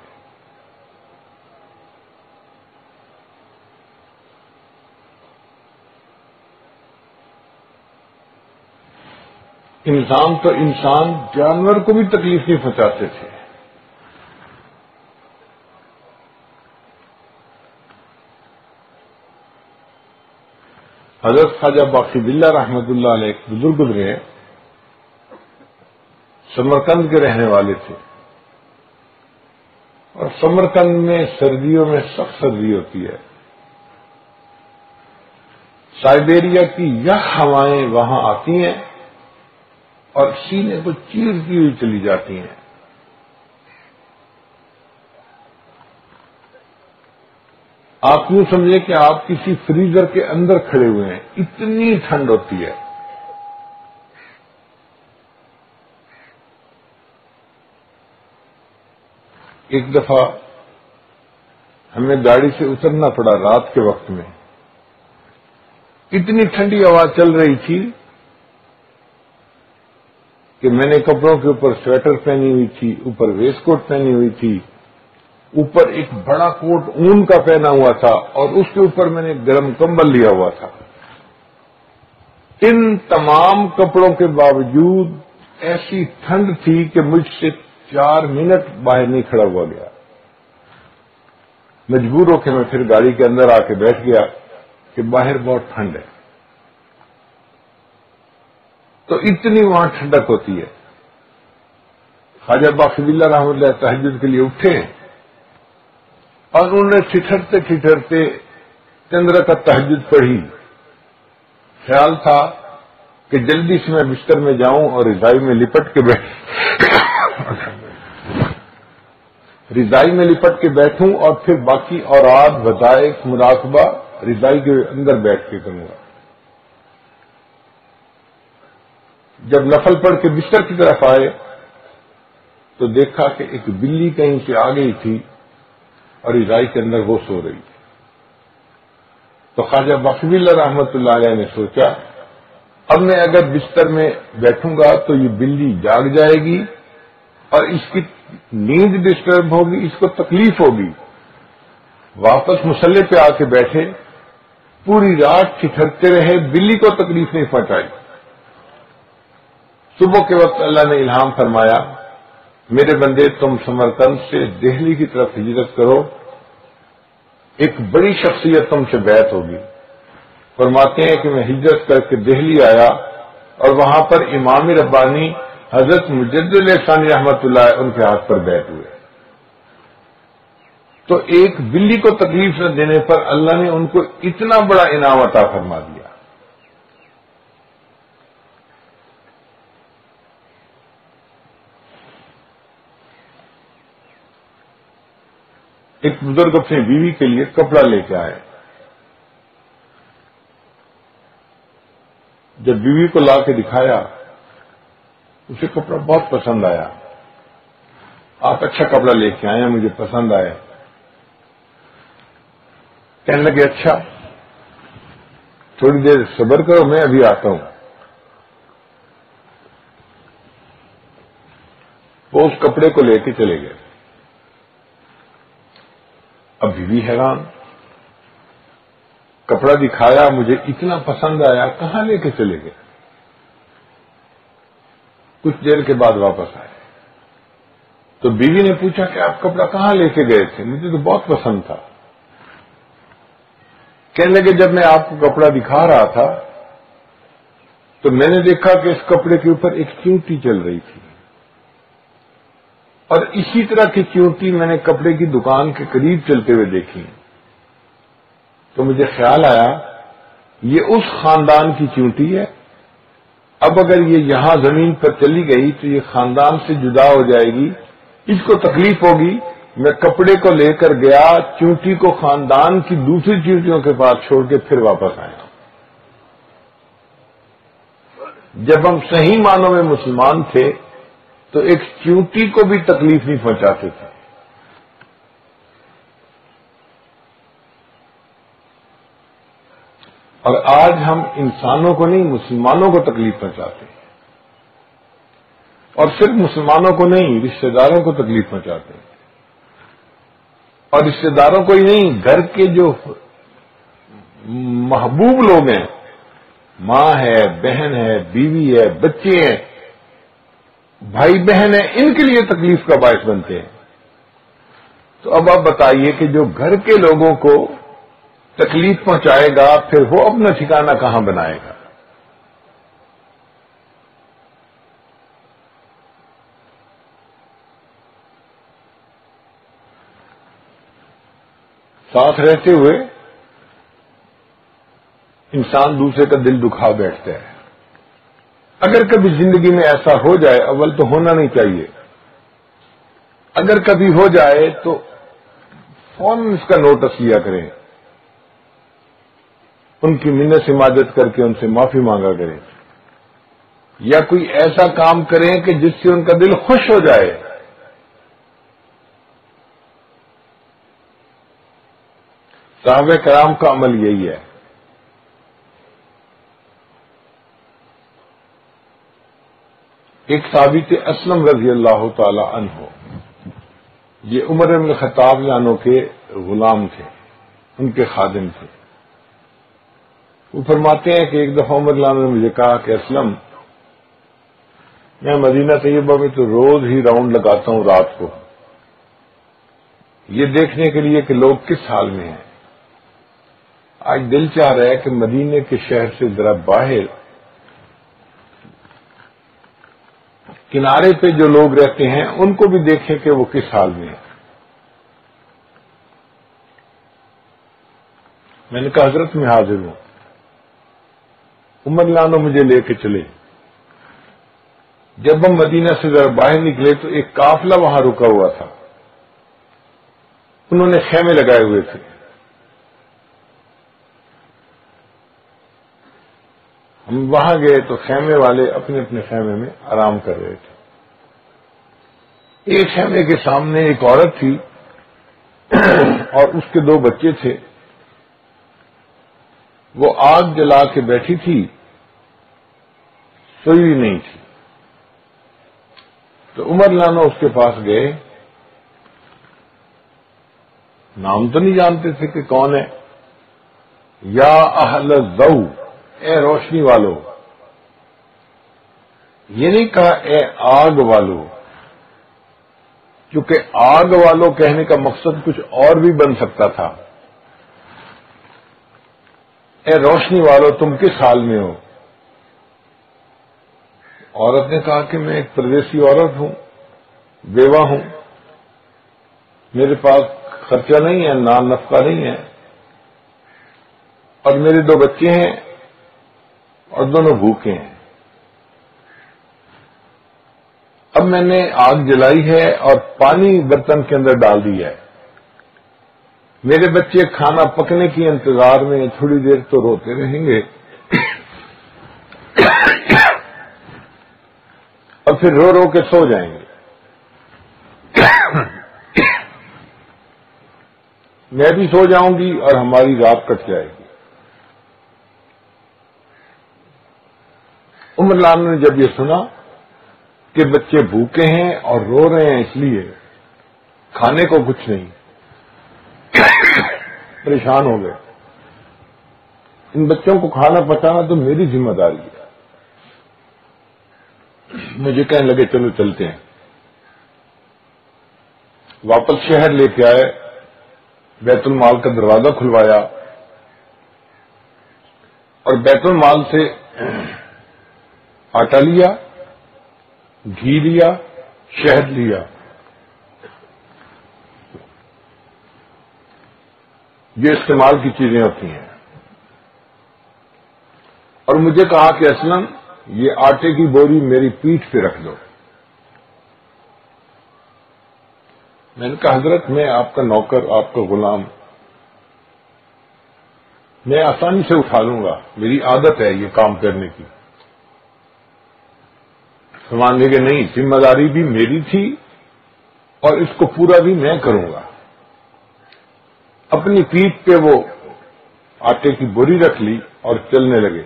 انسان تو انسان جانور کو بھی تکلیف نہیں پہنچاتے تھے. حضرت خواجہ باقی باللہ رحمت اللہ علیہ ایک بزرگ گزرے، سمرقند کے رہنے والے تھے، اور سمرقند میں سردیوں میں سخت سردی ہوتی ہے. سائبیریا کی یہ ہوائیں وہاں آتی ہیں اور سینے کو چیرتی ہوئی چلی جاتی ہیں. آپ یوں سمجھے کہ آپ کسی فریزر کے اندر کھڑے ہوئے ہیں، اتنی ٹھنڈ ہوتی ہے. ایک دفعہ ہمیں گاڑی سے اترنا پڑا رات کے وقت میں. اتنی ٹھنڈی ہوا چل رہی تھی کہ میں نے کپڑوں کے اوپر سویٹر پہنی ہوئی تھی، اوپر ویسٹ کوٹ پہنی ہوئی تھی، اوپر ایک بڑا کوٹ اون کا پہنا ہوا تھا، اور اس کے اوپر میں نے گرم کمبل لیا ہوا تھا. ان تمام کپڑوں کے باوجود ایسی ٹھنڈ تھی کہ مجھ سے 4 منٹ باہر نہیں کھڑا ہوا گیا. مجبور ہو کے میں پھر گاڑی کے اندر آ کے بیٹھ گیا کہ باہر بہت ٹھنڈ ہے. تو اتنی وہاں ٹھنڈک ہوتی ہے. خواجہ باقی باللہ رحمۃ اللہ تہجد کے لیے اٹھے اور انہوں نے ٹھٹھرتے ٹھٹھرتے چند رکعت تہجد پڑھی. خیال تھا کہ جلدی سے میں بستر میں جاؤں اور رضائی میں لپٹ کے بیٹھوں اور پھر باقی اوراد وظائف مراقبہ رضائی کے اندر بیٹھ کے کروں گا. جب نفل پڑھ کے بستر کی طرف آئے تو دیکھا کہ ایک بلی کہیں سے آ گئی تھی اور رضائی کے اندر وہ سو رہی تھی. تو خواجہ باقی باللہ رحمت اللہ علیہ نے سوچا اب میں اگر بستر میں بیٹھوں گا تو یہ بلی جاگ جائے گی اور اس کی نیند ڈسٹرب ہوگی، اس کو تکلیف ہوگی. واپس مصلی پہ آ کے بیٹھے، پوری رات ٹھٹھرتے رہے، بلی کو تکلیف نہیں پہنچائی. صبح کے وقت اللہ نے الہام فرمایا میرے بندے تم سمرقند سے دہلی کی طرف ہجرت کرو، ایک بڑی شخصیت تم سے بیعت ہوگی. فرماتے ہیں کہ میں ہجرت کر کے دہلی آیا اور وہاں پر امام ربانی حضرت مجدد الاحسانی رحمت اللہ ان کے ہاتھ پر بیعت ہوئے. تو ایک بلی کو تکلیف نہ دینے پر اللہ نے ان کو اتنا بڑا انعام عطا فرما دیا. ایک بزرگ اپنی بیوی کے لیے کپڑا لے کے آئے. جب بیوی کو لا کے دکھایا اسے کپڑا بہت پسند آیا. آپ اچھا کپڑا لے کے آئے ہیں، مجھے پسند آئے. کہنے لگے اچھا تھوڑی دیر صبر کرو میں ابھی آتا ہوں. وہ اس کپڑے کو لے کے چلے گئے. اب بیوی حیران, کپڑا دکھایا مجھے اتنا پسند آیا, کہاں لے کے چلے گئے؟ کچھ دیر کے بعد واپس آئے تو بیوی نے پوچھا کہ آپ کپڑا کہاں لے کے گئے تھے؟ مجھے تو بہت پسند تھا. کہنے لگے جب میں آپ کو کپڑا دکھا رہا تھا تو میں نے دیکھا کہ اس کپڑے کے اوپر ایک چیونٹی چل رہی تھی, اور اسی طرح کی چیونٹی میں نے کپڑے کی دکان کے قریب چلتے ہوئے دیکھی. تو مجھے خیال آیا یہ اس خاندان کی چیونٹی ہے, اب اگر یہ یہاں زمین پر چلی گئی تو یہ خاندان سے جدا ہو جائے گی, اس کو تکلیف ہوگی. میں کپڑے کو لے کر گیا, چیونٹی کو خاندان کی دوسری چیونٹیوں کے پاس چھوڑ کے پھر واپس آیا. جب ہم صحیح معنوں میں مسلمان تھے تو ایک چیونٹی کو بھی تکلیف نہیں پہنچاتے تھے. اور آج ہم انسانوں کو نہیں مسلمانوں کو تکلیف پہنچاتے ہیں, اور صرف مسلمانوں کو نہیں رشتہ داروں کو تکلیف پہنچاتے ہیں. اور رشتہ داروں کو ہی نہیں, گھر کے جو محبوب لوگ ہیں, ماں ہے, بہن ہے, بیوی ہے, بچے ہیں, بھائی بہن ہیں, ان کے لیے تکلیف کا باعث بنتے ہیں. تو اب آپ بتائیے کہ جو گھر کے لوگوں کو تکلیف پہنچائے گا پھر وہ اپنا ٹھکانہ کہاں بنائے گا؟ ساتھ رہتے ہوئے انسان دوسرے کا دل دکھا بیٹھتا ہے. اگر کبھی زندگی میں ایسا ہو جائے, اول تو ہونا نہیں چاہیے, اگر کبھی ہو جائے تو فوراً اس کا نوٹس لیا کریں, ان کی منت سماجت کر کے ان سے معافی مانگا کریں, یا کوئی ایسا کام کریں کہ جس سے ان کا دل خوش ہو جائے. صحابہ کرام کا عمل یہی ہے. ایک صحابی تھے اسلم رضی اللہ تعالی عنہ, یہ عمر بن الخطاب عنہ کے غلام تھے, ان کے خادم تھے. وہ فرماتے ہیں کہ ایک دفعہ عمر عنہ نے مجھے کہا کہ اسلم, میں مدینہ طیبہ میں تو روز ہی راؤنڈ لگاتا ہوں رات کو, یہ دیکھنے کے لیے کہ لوگ کس حال میں ہیں. آج دل چاہ رہا ہے کہ مدینے کے شہر سے ذرا باہر کنارے پہ جو لوگ رہتے ہیں ان کو بھی دیکھیں کہ وہ کس حال میں ہیں. میں نے کہا حضرت میں حاضر ہوں. عمر لانو مجھے لے کے چلے. جب ہم مدینہ سے ذرا باہر نکلے تو ایک قافلہ وہاں رکا ہوا تھا, انہوں نے خیمے لگائے ہوئے تھے. ہم وہاں گئے تو خیمے والے اپنے اپنے خیمے میں آرام کر رہے تھے. ایک خیمے کے سامنے ایک عورت تھی اور اس کے 2 بچے تھے. وہ آگ جلا کے بیٹھی تھی, سوئی بھی نہیں تھی. تو عمر لانو اس کے پاس گئے, نام تو نہیں جانتے تھے کہ کون ہے. یا اہل الضو, اے روشنی والو. یہ نہیں کہا اے آگ والو, کیونکہ آگ والو کہنے کا مقصد کچھ اور بھی بن سکتا تھا. اے روشنی والو تم کس حال میں ہو؟ عورت نے کہا کہ میں ایک پردیسی عورت ہوں, بیوہ ہوں, میرے پاس خرچہ نہیں ہے, نان نفقہ نہیں ہے, اور میرے 2 بچے ہیں اور دونوں بھوکے ہیں. اب میں نے آگ جلائی ہے اور پانی برتن کے اندر ڈال دیا ہے. میرے بچے کھانا پکنے کی انتظار میں تھوڑی دیر تو روتے رہیں گے اور پھر رو رو کے سو جائیں گے. میں بھی سو جاؤں گی اور ہماری رات کٹ جائے گی۔ عمر لانا نے جب یہ سنا کہ بچے بھوکے ہیں اور رو رہے ہیں اس لیے کھانے کو کچھ نہیں، پریشان ہو گئے۔ ان بچوں کو کھانا پکانا تو میری ذمہ داری ہے۔ مجھے کہنے لگے چلو چلتے ہیں۔ واپس شہر لے کے آئے، بیت المال کا دروازہ کھلوایا اور بیت المال سے آٹا لیا، گھی لیا، شہد لیا۔ یہ استعمال کی چیزیں ہوتی ہیں، اور مجھے کہا کہ اسلم یہ آٹے کی بوری میری پیٹھ پہ رکھ دو۔ میں نے کہا حضرت میں آپ کا نوکر، آپ کا غلام، میں آسانی سے اٹھا لوں گا، میری عادت ہے یہ کام کرنے کی۔ فرمان لے کہ نہیں، ذمہ داری بھی میری تھی اور اس کو پورا بھی میں کروں گا۔ اپنی پیٹھ پہ وہ آٹے کی بوری رکھ لی اور چلنے لگے۔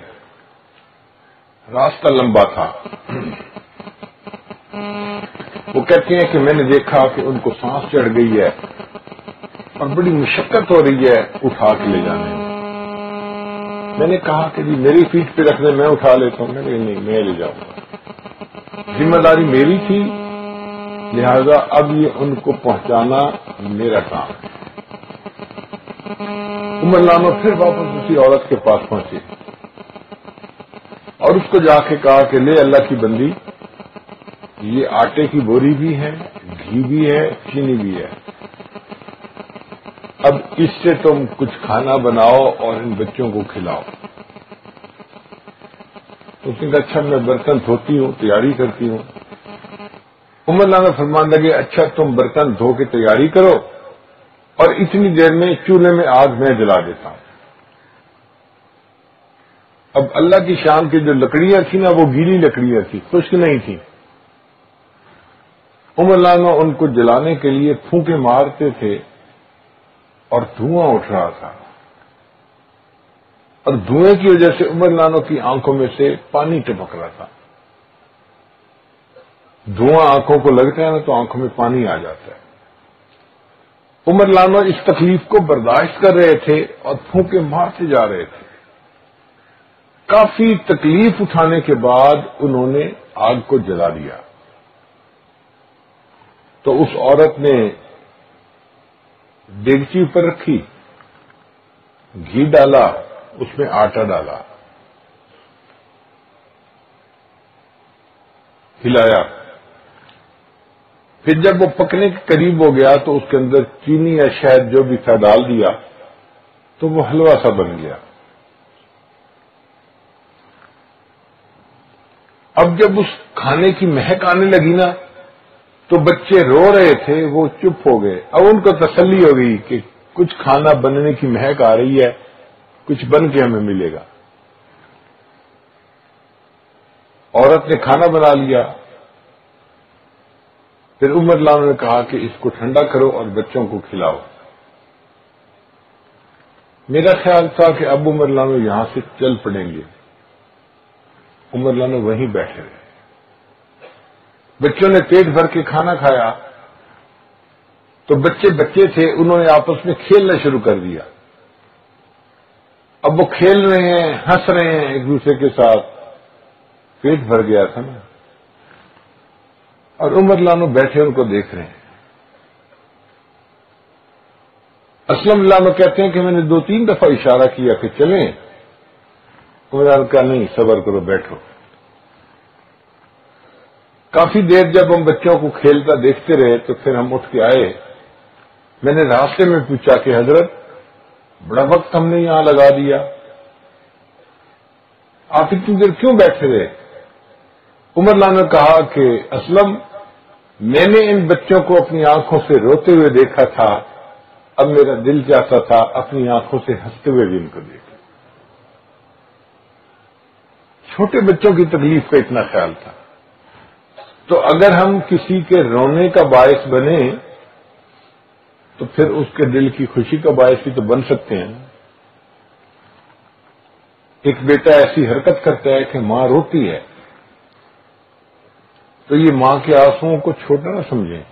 راستہ لمبا تھا۔ وہ کہتے ہیں کہ میں نے دیکھا کہ ان کو سانس چڑھ گئی ہے اور بڑی مشقت ہو رہی ہے اٹھا کے لے جانے میں۔ میں نے کہا کہ جی میری پیٹھ پہ رکھ دیں، میں اٹھا لیتا ہوں۔ میں نے نہیں، میں لے جاؤں گا، ذمہ داری میری تھی، لہذا اب یہ ان کو پہنچانا میرا کام ہے۔ عمر لانا پھر واپس اسی عورت کے پاس پہنچے اور اس کو جا کے کہا کہ لے اللہ کی بندی، یہ آٹے کی بوری بھی ہے، گھی بھی ہے، چینی بھی ہے، اب اس سے تم کچھ کھانا بناؤ اور ان بچوں کو کھلاؤ۔ اس نے کہا اچھا میں برتن دھوتی ہوں، تیاری کرتی ہوں۔ عمر لانا فرمان لگے اچھا تم برتن دھو کے تیاری کرو اور اتنی دیر میں چولہے میں آگ میں جلا دیتا ہوں۔ اب اللہ کی شان کی جو لکڑیاں تھیں نا وہ گیلی لکڑیاں تھیں، خشک نہیں تھیں۔ عمر لانا ان کو جلانے کے لیے پھونکے مارتے تھے اور دھواں اٹھ رہا تھا، اور دھوئیں کی وجہ سے عمر لانا کی آنکھوں میں سے پانی ٹپک رہا تھا۔ دھواں آنکھوں کو لگتا ہے نا تو آنکھوں میں پانی آ جاتا ہے۔ عمر لانا اس تکلیف کو برداشت کر رہے تھے اور پھونکے مارتے جا رہے تھے۔ کافی تکلیف اٹھانے کے بعد انہوں نے آگ کو جلا دیا۔ تو اس عورت نے دیگچی پر رکھی، گھی ڈالا، اس میں آٹا ڈالا، ہلایا، پھر جب وہ پکنے کے قریب ہو گیا تو اس کے اندر چینی یا شہد جو بھی تھا ڈال دیا تو وہ حلوہ سا بن گیا۔ اب جب اس کھانے کی مہک آنے لگی نا تو بچے رو رہے تھے، وہ چپ ہو گئے۔ اب ان کو تسلی ہو گئی کہ کچھ کھانا بننے کی مہک آ رہی ہے، کچھ بن کے ہمیں ملے گا۔ عورت نے کھانا بنا لیا۔ پھر عمر لانا نے کہا کہ اس کو ٹھنڈا کرو اور بچوں کو کھلاؤ۔ میرا خیال تھا کہ اب عمر لانا یہاں سے چل پڑیں گے، عمر لانا وہیں بیٹھے رہے۔ بچوں نے پیٹ بھر کے کھانا کھایا تو بچے تھے، انہوں نے آپس میں کھیلنا شروع کر دیا۔ اب وہ کھیل رہے ہیں، ہنس رہے ہیں ایک دوسرے کے ساتھ، پیٹ بھر گیا تھا نا، اور عمر لانو بیٹھے ان کو دیکھ رہے ہیں۔ اسلم لانو کہتے ہیں کہ میں نے 2-3 دفعہ اشارہ کیا کہ چلیں، عمر لانو کہا نہیں صبر کرو بیٹھو۔ کافی دیر جب ہم بچوں کو کھیلتا دیکھتے رہے تو پھر ہم اٹھ کے آئے۔ میں نے راستے میں پوچھا کہ حضرت بڑا وقت ہم نے یہاں لگا دیا، آپ اتنی دیر کیوں بیٹھے رہے؟ عمر لانا نے کہا کہ اسلم میں نے ان بچوں کو اپنی آنکھوں سے روتے ہوئے دیکھا تھا، اب میرا دل چاہتا تھا اپنی آنکھوں سے ہنستے ہوئے بھی ان کو دیکھا۔ چھوٹے بچوں کی تکلیف کا اتنا خیال تھا۔ تو اگر ہم کسی کے رونے کا باعث بنے تو پھر اس کے دل کی خوشی کا باعث بھی تو بن سکتے ہیں. ایک بیٹا ایسی حرکت کرتا ہے کہ ماں روتی ہے تو یہ ماں کے آنسوؤں کو چھوٹا نہ سمجھیں.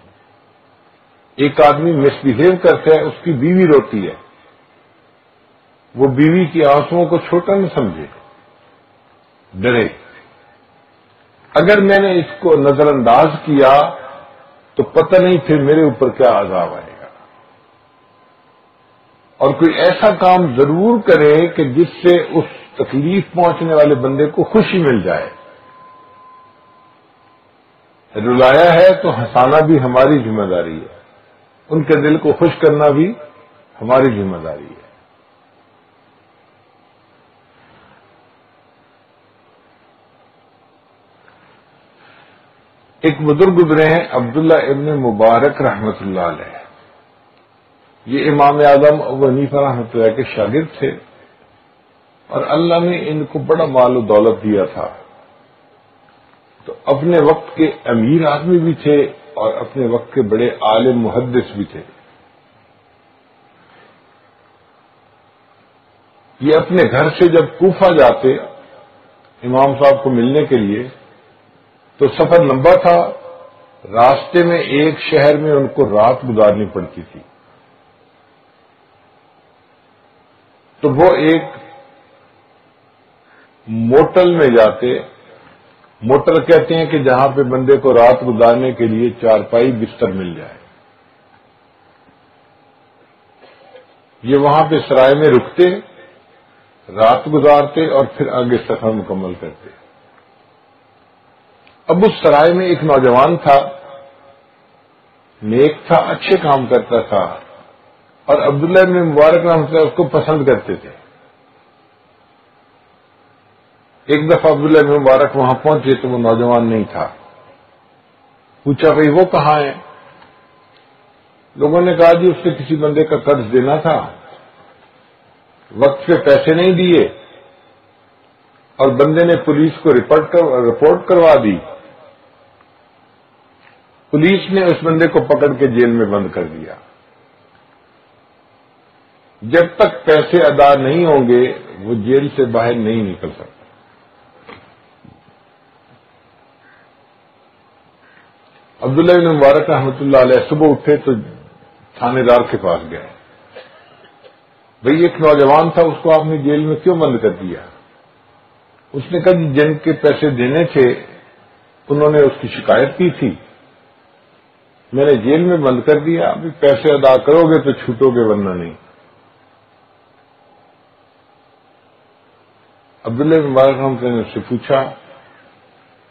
ایک آدمی مس بہیو کرتا ہے، اس کی بیوی روتی ہے، وہ بیوی کی آنسوؤں کو چھوٹا نہ سمجھے، ڈرے. اگر میں نے اس کو نظر انداز کیا تو پتہ نہیں پھر میرے اوپر کیا عذاب آئے گا. اور کوئی ایسا کام ضرور کرے کہ جس سے اس تکلیف پہنچنے والے بندے کو خوشی مل جائے. رلایا ہے تو ہنسانا بھی ہماری ذمہ داری ہے، ان کے دل کو خوش کرنا بھی ہماری ذمہ داری ہے. ایک بزرگ گزرے ہیں عبداللہ ابن مبارک رحمۃ اللہ علیہ. یہ امام اعظم ابو حنیفہ رحمۃ اللہ کے شاگرد تھے اور اللہ نے ان کو بڑا مال و دولت دیا تھا. تو اپنے وقت کے امیر آدمی بھی تھے اور اپنے وقت کے بڑے عالم محدث بھی تھے. یہ اپنے گھر سے جب کوفہ جاتے امام صاحب کو ملنے کے لیے تو سفر لمبا تھا، راستے میں ایک شہر میں ان کو رات گزارنی پڑتی تھی. تو وہ ایک موٹل میں جاتے. موٹل کہتے ہیں کہ جہاں پہ بندے کو رات گزارنے کے لیے چارپائی بستر مل جائے. یہ وہاں پہ سرائے میں رکتے، رات گزارتے اور پھر آگے سفر مکمل کرتے. اب اس سرائے میں ایک نوجوان تھا، نیک تھا، اچھے کام کرتا تھا اور عبداللہ ابن مبارک رحمۃ اللہ اس کو پسند کرتے تھے. ایک دفعہ عبداللہ ابن مبارک وہاں پہنچے تو وہ نوجوان نہیں تھا. پوچھا بھائی وہ کہاں ہے؟ لوگوں نے کہا جی اس سے کسی بندے کا قرض دینا تھا، وقت پہ پیسے نہیں دیے اور بندے نے پولیس کو رپورٹ کروا دی. پولیس نے اس بندے کو پکڑ کے جیل میں بند کر دیا. جب تک پیسے ادا نہیں ہوں گے وہ جیل سے باہر نہیں نکل سکتا. عبداللہ بن مبارک رحمۃ اللہ علیہ صبح اٹھے تو تھانے دار کے پاس گئے. بھئی ایک نوجوان تھا، اس کو آپ نے جیل میں کیوں بند کر دیا؟ اس نے کہا جن کے پیسے دینے تھے انہوں نے اس کی شکایت کی تھی، میں نے جیل میں بند کر دیا. ابھی پیسے ادا کرو گے تو چھوٹو گے ورنہ نہیں. عبداللہ بن مبارک رحمۃ اللہ نے اس سے پوچھا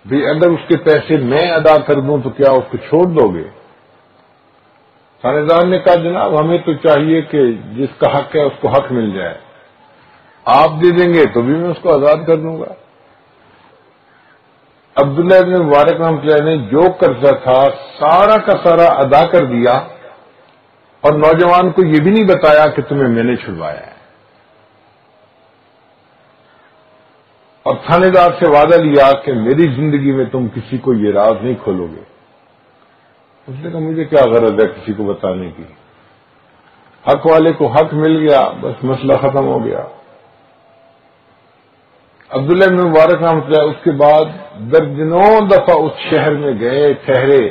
بھی اگر اس کے پیسے میں ادا کر دوں تو کیا اس کو چھوڑ دو گے؟ تھانے دار نے کہا جناب ہمیں تو چاہیے کہ جس کا حق ہے اس کو حق مل جائے، آپ دے دیں گے تو بھی میں اس کو آزاد کر دوں گا. عبداللہ بن مبارک رحمۃ اللہ نے جو قرضہ تھا سارا کا سارا ادا کر دیا اور نوجوان کو یہ بھی نہیں بتایا کہ تمہیں میں نے چھڑوایا ہے. اور تھانے دار سے وعدہ لیا کہ میری زندگی میں تم کسی کو یہ راز نہیں کھولو گے. اس نے کہا مجھے کیا غرض ہے کسی کو بتانے کی، حق والے کو حق مل گیا، بس مسئلہ ختم ہو گیا. عبداللہ بن مبارک رحمۃ اللہ اس کے بعد درجنوں دفعہ اس شہر میں گئے، ٹھہرے.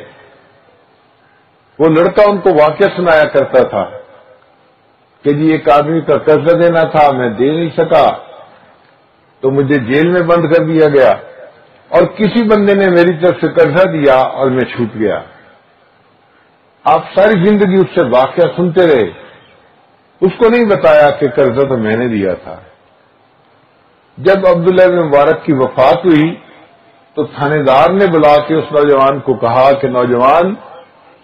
وہ لڑکا ان کو واقعہ سنایا کرتا تھا کہ جی ایک آدمی کا قرضہ دینا تھا، میں دے نہیں سکا تو مجھے جیل میں بند کر دیا گیا، اور کسی بندے نے میری طرف سے قرضہ دیا اور میں چھوٹ گیا. آپ ساری زندگی اس سے واقعہ سنتے رہے، اس کو نہیں بتایا کہ قرضہ تو میں نے دیا تھا. جب عبداللہ بن مبارک کی وفات ہوئی تو تھانے دار نے بلا کے اس نوجوان کو کہا کہ نوجوان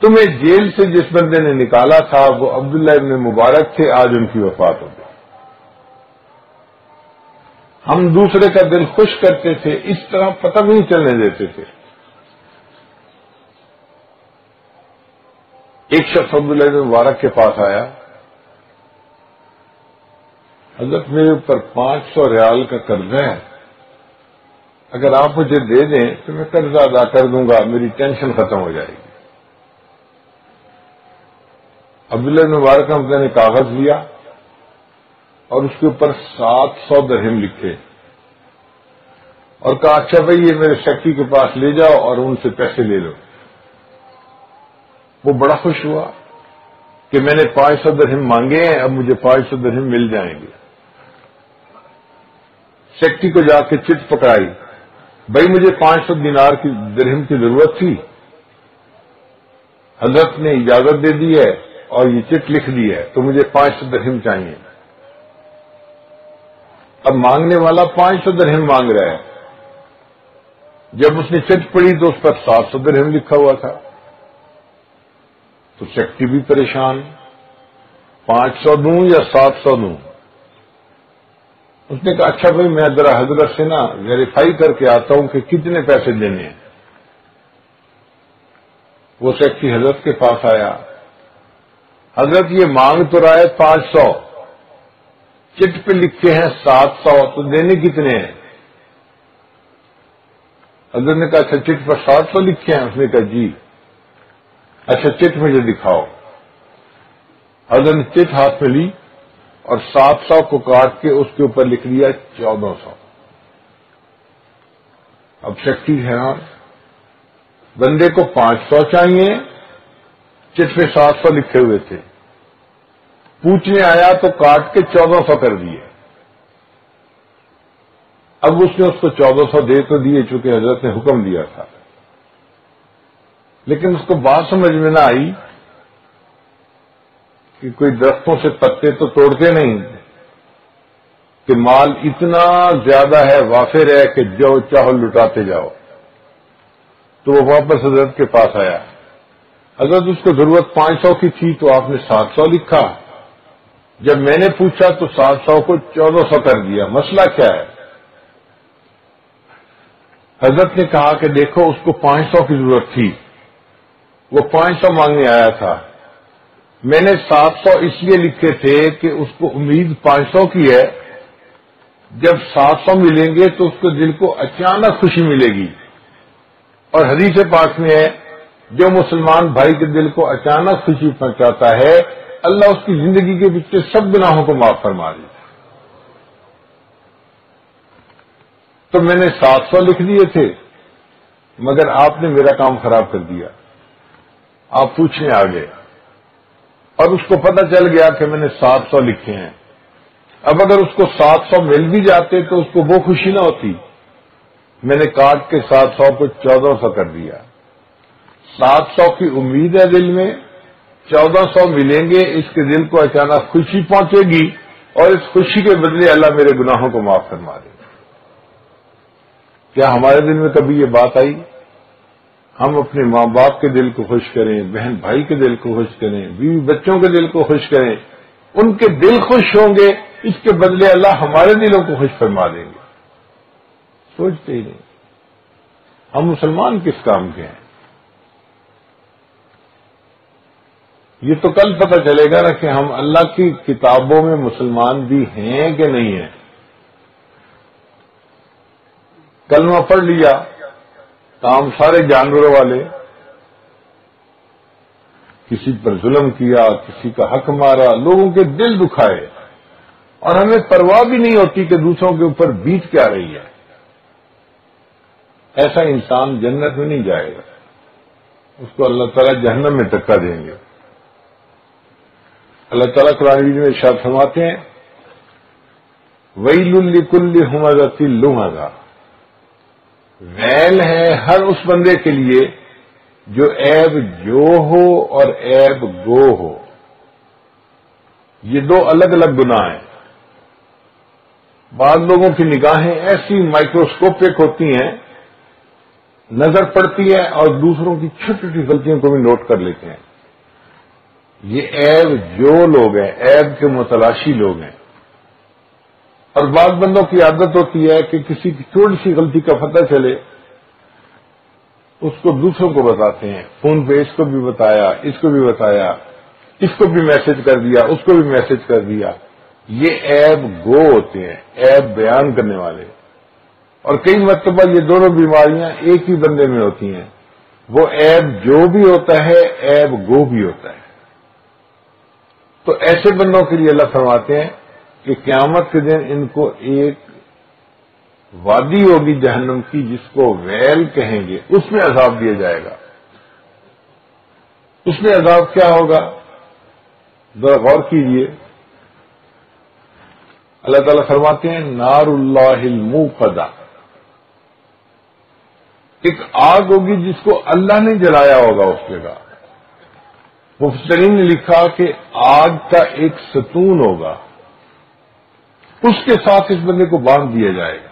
تمہیں جیل سے جس بندے نے نکالا تھا وہ عبداللہ بن مبارک تھے، آج ان کی وفات ہو گئی. ہم دوسرے کا دل خوش کرتے تھے، اس طرح پتہ نہیں چلنے دیتے تھے. ایک شخص عبداللہ بن مبارک کے پاس آیا، حضرت میرے اوپر 500 ریال کا قرضہ ہے، اگر آپ مجھے دے دیں تو میں قرضہ ادا کر دوں گا، میری ٹینشن ختم ہو جائے گی. عبداللہ بن مبارک حمزہ نے کاغذ لیا اور اس کے اوپر 700 درہم لکھے اور کہا اچھا بھائی یہ میرے سیکٹری کے پاس لے جاؤ اور ان سے پیسے لے لو. وہ بڑا خوش ہوا کہ میں نے 500 درہم مانگے ہیں، اب مجھے 500 درہم مل جائیں گے. سیکٹری کو جا کے چٹ پکڑائی، بھائی مجھے 500 دینار کی درہم کی ضرورت تھی، حضرت نے اجازت دے دی ہے اور یہ چٹ لکھ دی ہے تو مجھے 500 درہم چاہیے. اب مانگنے والا 500 درہم مانگ رہا ہے. جب اس نے چٹ پڑھی تو اس پر 700 درہم لکھا ہوا تھا. تو سیکٹری بھی پریشان، 500 دوں یا 700 دوں؟ اس نے کہا اچھا بھائی میں ذرا حضرت سے نا ویریفائی کر کے آتا ہوں کہ کتنے پیسے دینے ہیں. وہ سیکٹری حضرت کے پاس آیا، حضرت یہ مانگ تو رہا ہے 500، چٹ پہ لکھے ہیں 700، تو دینے کتنے ہیں؟ حضرت نے کہا اچھا چٹ پر 700 لکھے ہیں؟ اس نے کہا جی. اچھا چٹ مجھے دکھاؤ. حضرت نے چٹ ہاتھ میں لی اور 700 کو کاٹ کے اس کے اوپر لکھ لیا 1400. اب سیکٹری حیران، بندے کو 500 چاہیے، چٹ پہ 700 لکھے ہوئے تھے، پوچھنے آیا تو کاٹ کے 1400 کر دیے. اب اس نے اس کو 1400 دے تو دیے چونکہ حضرت نے حکم دیا تھا، لیکن اس کو بات سمجھ میں نہ آئی کہ کوئی درختوں سے پتے تو توڑتے نہیں کہ مال اتنا زیادہ ہے، وافر ہے کہ جو چاہو لٹاتے جاؤ. تو وہ واپس حضرت کے پاس آیا. حضرت اس کو ضرورت 500 کی تھی تو آپ نے 700 لکھا، جب میں نے پوچھا تو 700 کو 1400 کر دیا، مسئلہ کیا ہے؟ حضرت نے کہا کہ دیکھو اس کو 500 کی ضرورت تھی، وہ 500 مانگنے آیا تھا، میں نے 700 اس لیے لکھے تھے کہ اس کو امید 500 کی ہے، جب 700 ملیں گے تو اس کو دل کو اچانک خوشی ملے گی. اور حدیث پاک میں ہے جو مسلمان بھائی کے دل کو اچانک خوشی پہنچاتا ہے اللہ اس کی زندگی کے پیچھے سب گناہوں کو معاف فرما دیتا. تو میں نے 700 لکھ دیے تھے مگر آپ نے میرا کام خراب کر دیا. آپ پوچھنے آ گئے اور اس کو پتہ چل گیا کہ میں نے 700 لکھے ہیں. اب اگر اس کو 700 مل بھی جاتے تو اس کو وہ خوشی نہ ہوتی. میں نے کاٹ کے 700 کو 1400 کر دیا. 700 کی امید ہے دل میں، 1400 ملیں گے، اس کے دل کو اچانک خوشی پہنچے گی اور اس خوشی کے بدلے اللہ میرے گناہوں کو معاف فرما دے گا. کیا ہمارے دل میں کبھی یہ بات آئی؟ ہم اپنے ماں باپ کے دل کو خوش کریں، بہن بھائی کے دل کو خوش کریں، بیوی بچوں کے دل کو خوش کریں، ان کے دل خوش ہوں گے، اس کے بدلے اللہ ہمارے دلوں کو خوش فرما دیں گے. سوچتے ہی نہیں. ہم مسلمان کس کام کے ہیں؟ یہ تو کل پتہ چلے گا نا کہ ہم اللہ کی کتابوں میں مسلمان بھی ہیں کہ نہیں ہیں. کلمہ پڑھ لیا، کام سارے جانوروں والے، کسی پر ظلم کیا، کسی کا حق مارا، لوگوں کے دل دکھائے، اور ہمیں پرواہ بھی نہیں ہوتی کہ دوسروں کے اوپر بیت کیا رہی ہے. ایسا انسان جنت میں نہیں جائے گا، اس کو اللہ تعالیٰ جہنم میں دھکا دیں گے. اللہ تعالیٰ قرآن میں ارشاد فرماتے ہیں وَيْلٌ لِكُلِّ ہُمَزَةٍ لُمَزَةٍ، ویل ہے ہر اس بندے کے لیے جو عیب جو ہو اور عیب گو ہو. یہ دو الگ الگ گناہ ہیں. بعض لوگوں کی نگاہیں ایسی مائکروسکوپک ہوتی ہیں، نظر پڑتی ہے اور دوسروں کی چھوٹی چھوٹی غلطیوں کو بھی نوٹ کر لیتے ہیں. یہ عیب جو لوگ ہیں، عیب کے متلاشی لوگ ہیں. اور بعض بندوں کی عادت ہوتی ہے کہ کسی کی چھوٹی سی غلطی کا پتہ چلے اس کو دوسروں کو بتاتے ہیں، فون پہ اس کو بھی بتایا، اس کو بھی بتایا، اس کو بھی میسج کر دیا، اس کو بھی میسج کر دیا. یہ عیب گو ہوتے ہیں، عیب بیان کرنے والے. اور کئی مرتبہ یہ دونوں بیماریاں ایک ہی بندے میں ہوتی ہیں. وہ عیب جو بھی ہوتا ہے عیب گو بھی ہوتا ہے. تو ایسے بندوں کے لیے اللہ فرماتے ہیں کہ قیامت کے دن ان کو ایک وادی ہوگی جہنم کی جس کو ویل کہیں گے، اس میں عذاب دیا جائے گا۔ اس میں عذاب کیا ہوگا ذرا غور کیجئے۔ اللہ تعالیٰ فرماتے ہیں نار اللہ الموقدہ، ایک آگ ہوگی جس کو اللہ نے جلایا ہوگا اس جگہ۔ مفسرین نے لکھا کہ آگ کا ایک ستون ہوگا، اس کے ساتھ اس بندے کو باندھ دیا جائے گا۔